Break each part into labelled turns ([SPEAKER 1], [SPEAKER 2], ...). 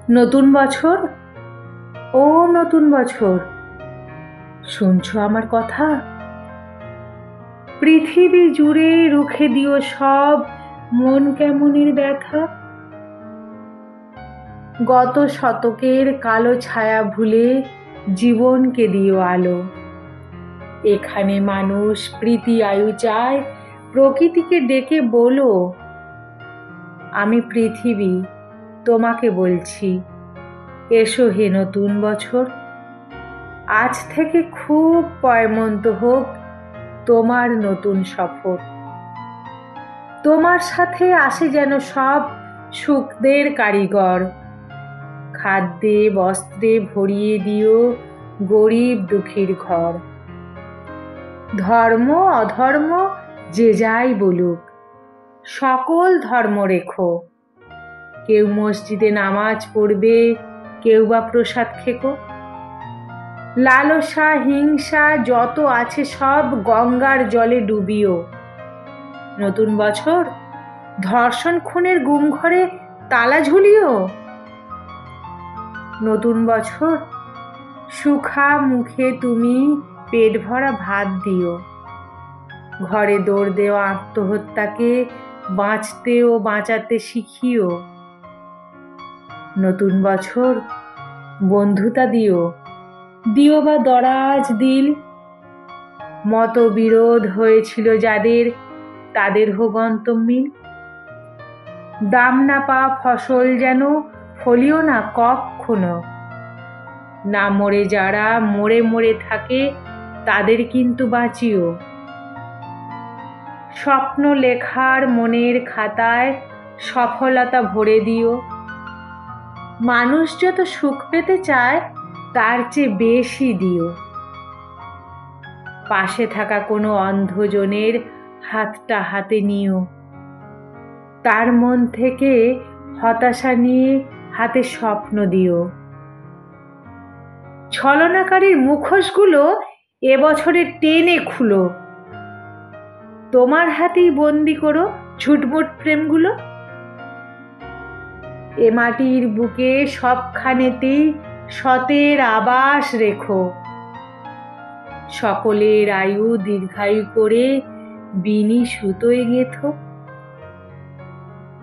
[SPEAKER 1] নতুন বছর, ও নতুন বছর, শুনছো আমার কথা? পৃথিবী জুড়ে রুখে দিও সব মন কেমনের ব্যথা। গত শতকের কালো ছায়া ভুলে জীবনকে দিও আলো। এখানে মানুষ প্রীতি আয়ু চায়, প্রকৃতিকে ডেকে বলো, আমি পৃথিবী তোমাকে বলছি, এসো হে নতুন বছর। আজ থেকে খুব পয়মন্ত হোক তোমার নতুন সফর। তোমার সাথে আসে যেন সব সুখদের কারিগর। খাদ্যে বস্ত্রে ভরিয়ে দিও গরিব দুঃখীর ঘর। ধর্ম অধর্ম যে যাই বলুক, সকল ধর্ম রেখো। কেউ মসজিদে নামাজ পড়বে, কেউ বা প্রসাদ খেকো। লালসা হিংসা যত আছে সব গঙ্গার জলে ডুবিও। নতুন বছর, ধর্ষণ খুনের গুম ঘরে তালা ঝুলিও। নতুন বছর, সুখা মুখে তুমি পেট ভরা ভাত দিও। ঘরে দৌড় দেওয়া আত্মহত্যাকে বাঁচতে ও বাঁচাতে শিখিও। নতুন বছর, বন্ধুতা দিও, দিও বা দরাজ দিল। মতবিরোধ হয়েছিল যাদের, তাদের হোক অন্তর্মিল। দাম না পাওয়া ফসল যেন ফলিও না কখনো। না মরে যারা মরে মরে থাকে, তাদের কিন্তু বাঁচিও। স্বপ্ন লেখার মনের খাতায় সফলতা ভরে দিও। মানুষ যত সুখ পেতে চায়, তার চেয়ে বেশি দিও। পাশে থাকা কোনো অন্ধজনের হাতটা হাতে নিও। তার মন থেকে হতাশা নিয়ে হাতে স্বপ্ন দিও। ছলনাকারীর মুখোশগুলো এবছরে টেনে খুলো। তোমার হাতেই বন্দি করো ঝুটমুট প্রেমগুলো। এ মাটির বুকে সবখানেতেই সতের আবাস রেখো। সকলের আয়ু দীর্ঘায়ু করে বিনি সুতোয় গেথো।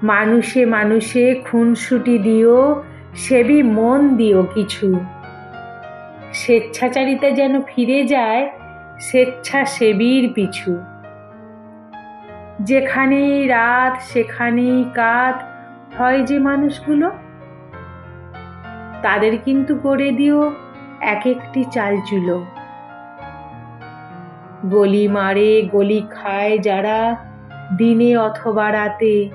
[SPEAKER 1] মানুষে মানুষে খুনসুটি দিও, সেবি মন দিও কিছু। স্বেচ্ছাচারিতা যেন ফিরে যায় স্বেচ্ছাসেবীর পিছু। যেখানেই রাত সেখানেই কাত হয় যে মানুষগুলো, তাদের কিন্তু করে দিও এক একটি চালচুলো। গলি মারে গলি খায় যারা দিনে অথবা রাতে,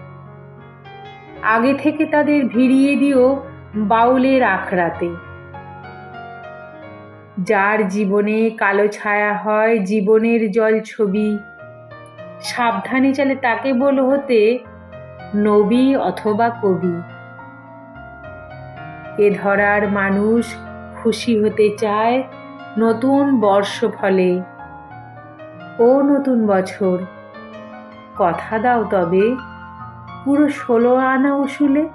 [SPEAKER 1] আগে থেকে তাদের ভিড়িয়ে দিও বাউলের আখড়াতে। যার জীবনে কালো ছায়া হয় জীবনের জল ছবি, সাবধানে চলে তাকে বলো হতে নবী অথবা কবি। এ ধরার মানুষ খুশি হতে চায় নতুন বর্ষ ফলে। ও নতুন বছর, কথা দাও তবে পুরো 16 আনা উসুলে।